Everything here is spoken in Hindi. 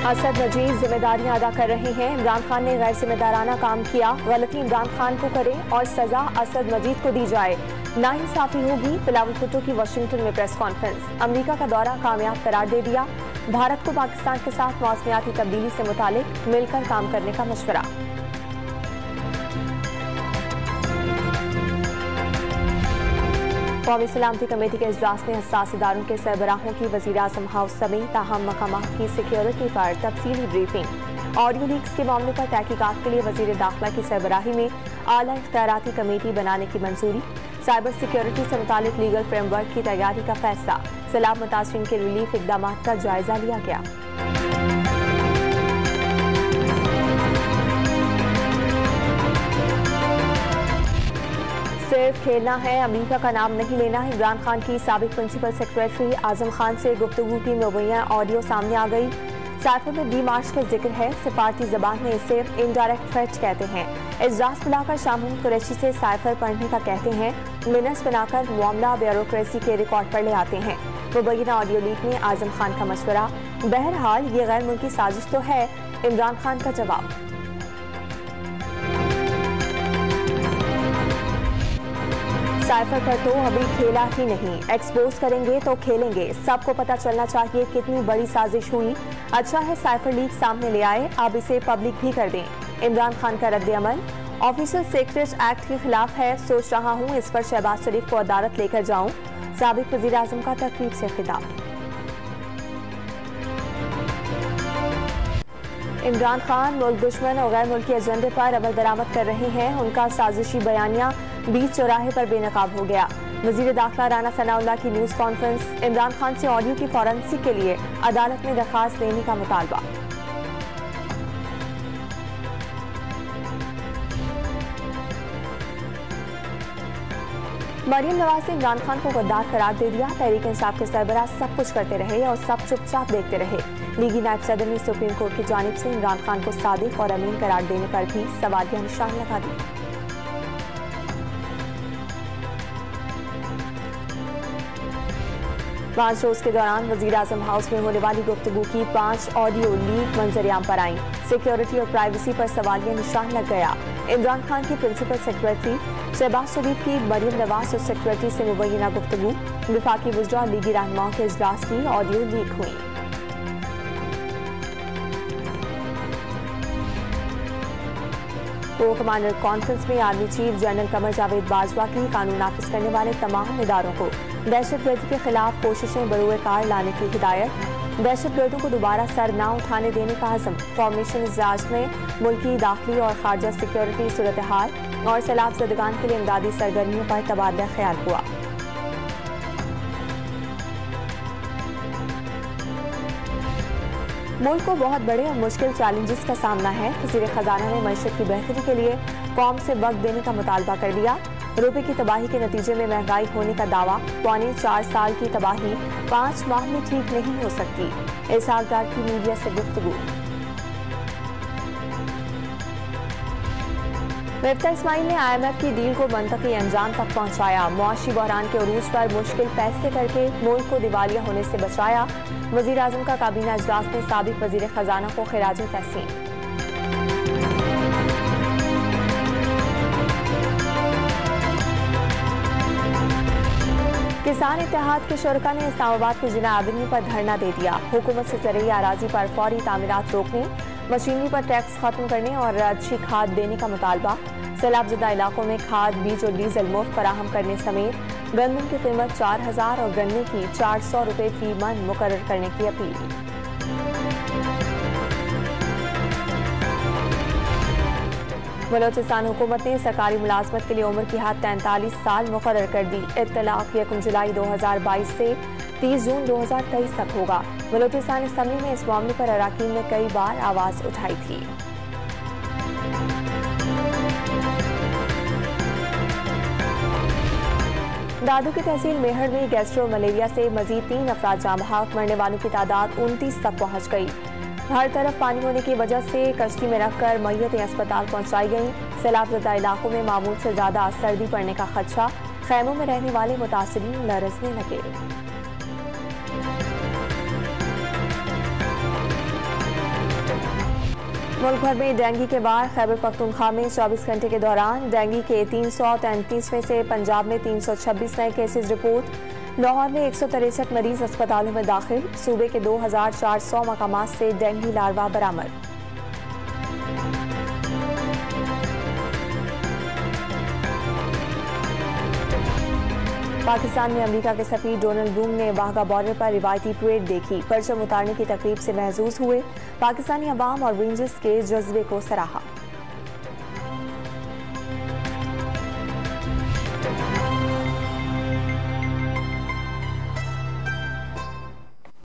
असद मजीद जिम्मेदारियां अदा कर रहे हैं। इमरान खान ने गैर जिम्मेदाराना काम किया, गलती इमरान खान को करे और सजा असद मजीद को दी जाए। नाइंसाफी होगी। बिलावल भुट्टो की वाशिंगटन में प्रेस कॉन्फ्रेंस। अमेरिका का दौरा कामयाब करार दे दिया। भारत को पाकिस्तान के साथ मौसमियाती तब्दीली से मुतालिक मिलकर काम करने का मशवरा। कौमी सलामती कमेटी के इजलास में हसास इदारों के सरबराहों की वज़ीर-ए-आज़म हाउस समेत अहम मकामात की सिक्योरिटी पर तफसीली ब्रीफिंग। ऑडियो लीक्स के मामले पर तहकीकात के लिए वज़ीर दाखिला की सरबराही में आला इख्तियाराती कमेटी बनाने की मंजूरी। साइबर सिक्योरिटी से मुतालिक लीगल फ्रेमवर्क की तैयारी का फैसला। सैलाब मुतासरीन के रिलीफ इकदाम का जायजा लिया गया। सिर्फ खेलना है, अमेरिका का नाम नहीं लेना। इमरान खान की साबिक प्रिंसिपल सेक्रेटरी आजम खान से गुफ्तगू की मुबैना ऑडियो सामने आ गई। साइफर में डी मार्च का जिक्र है। सिफारती जबान में इसे इनडायरेक्ट थ्रेट कहते हैं। इजलास बुलाकर शाह महमूद कुरैशी से साइफर पढ़ने का कहते हैं। मिनट्स बनाकर मामला ब्यूरोक्रेसी के रिकॉर्ड पर ले आते हैं। मुबैना ऑडियो लीक में आजम खान का मशवरा। बहरहाल ये गैर मुल्की साजिश तो है। इमरान खान का जवाब। साइफर पर तो अभी खेला ही नहीं, एक्सपोज करेंगे तो खेलेंगे। सबको पता चलना चाहिए कितनी बड़ी साजिश हुई। अच्छा है साइफर लीक सामने ले आए, अब इसे पब्लिक भी कर दें। इमरान खान का रद्द अमल। ऑफिसर सीक्रेट एक्ट के खिलाफ है, सोच रहा हूँ इस पर शहबाज शरीफ को अदालत लेकर जाऊँ। साबिक वज़ीर आज़म का तकरीब से खिताब। इमरान खान मुल्क दुश्मन और गैर मुल्की एजेंडे पर अमल दरामद कर रहे हैं। उनका साजिशी बयानिया बीच चौराहे पर बेनकाब हो गया। वज़ीर दाखिला राना सनाउल्लाह की न्यूज़ कॉन्फ्रेंस। इमरान खान से ऑडियो की फॉरेंसिक के लिए अदालत में दरखास्त देने का मुतालबा। मरियम नवाज ने इमरान खान को गद्दार करार दे दिया। तहरीक इंसाफ के सरबराह सब कुछ करते रहे और सब चुपचाप देखते रहे। लीगी नायब सदर ने सुप्रीम कोर्ट की जानिब से इमरान खान को सादिक और अमीन करार देने पर भी सवालिया निशान लगा दी। 5 रोज के दौरान वज़ीर आज़म हाउस में होने वाली गुफ्तगू की 5 ऑडियो लीक मंजरियाम पर आई। सिक्योरिटी और प्राइवेसी पर सवालिया निशान लग गया। इमरान खान की प्रिंसिपल सेक्रेटरी शहबाज शरीफ की मरियम नवाज और सेक्रेटरी से मुबैना गुफ्तगू। विफाकी वज़रा लीगी रहनुमाओं के इजलास की ऑडियो लीक हुई। को कमांडर कॉन्फ्रेंस में army chief general Qamar Javed Bajwa की कानून नाफिज करने वाले तमाम इदारों को दहशतगर्दी के खिलाफ कोशिशें बरूए कार लाने की हिदायत। दहशतगर्दों को दोबारा सर ना उठाने देने का आज़म। फॉर्मेशन इजलास में मुल्की दाखिली और खारजा सिक्योरिटी सूरत हाल और सैलाब ज़दगान के लिए इमदादी सरगर्मियों पर तबादला ख्याल हुआ। मुल्क को बहुत बड़े और मुश्किल चैलेंजेस का सामना है। वज़ीर खजाना ने मईशत की बेहतरी के लिए कौम से वक्त देने का मुतालबा कर दिया। रुपए की तबाही के नतीजे में महंगाई होने का दावा। 4 साल की तबाही 5 माह में ठीक नहीं हो सकती। इसहाक डार की मीडिया से गुफ्तगू। मिफ्ता इस्माइल ने IMF की डील को मंतकी अंजाम तक पहुंचाया। मुआशी बहरान के उरूज पर मुश्किल फैसले करके मुल्क को दिवालिया होने से बचाया। वज़ीर आज़म का काबीना इजलास में साबिक वज़ीर खजाना को खिराज तहसीन। किसान इत्तेहाद के शुरका ने इस्लामाबाद के जिना एवेन्यू पर धरना दे दिया। हुकूमत से ज़रई अराजी पर फौरी तामीरात रोकने, मशीनरी पर टैक्स खत्म करने और अच्छी खाद देने का मुतालबा। सैलाबज़दा इलाकों में खाद, बीज और डीजल मुफ्त फराहम करने समेत गंदम की कीमत 4000 और गन्ने की 400 रुपये फी मन मुकर्रर करने की अपील। बलोचिस्तान हुकूमत ने सरकारी मुलाजमत के लिए उम्र की हद 43 साल मुकर्रर कर दी। इत्तलाक 1 जुलाई 2022 से 30 जून 2023 तक होगा। बलोचिस्तान असम्बली में इस मामले पर अराकीन ने कई बार आवाज उठाई थी। दादू की तहसील मेहर में गैस्ट्रो मलेरिया से मजीद 3 अफराद जाँ बहक। मरने वालों की तादाद 29 तक पहुँच गई। हर तरफ पानी होने की वजह से कश्ती में रखकर मैयतें अस्पताल पहुँचाई गईं। सैलाबज़दा इलाकों में मामूल से ज़्यादा सर्दी पड़ने का खदशा। खैमों में रहने वाले मुतासिरीन लरसने लगे। मुल्क भर में डेंगू के बाद खैबर पख्तूनख्वा में 24 घंटे के दौरान डेंगू के 333 में से पंजाब में 326 नए केसेस रिपोर्ट। लाहौर में 163 मरीज अस्पतालों में दाखिल। सूबे के 2400 मकामात से डेंगू लार्वा बरामद। पाकिस्तान में अमेरिका के सफीर डोनाल्ड ब्लूम ने वाघा बॉर्डर पर रिवायती परेड देखी। परचम उतारने की तकरीब से महजूज हुए। पाकिस्तानी अवाम और रेंजर्स के जज्बे को सराहा।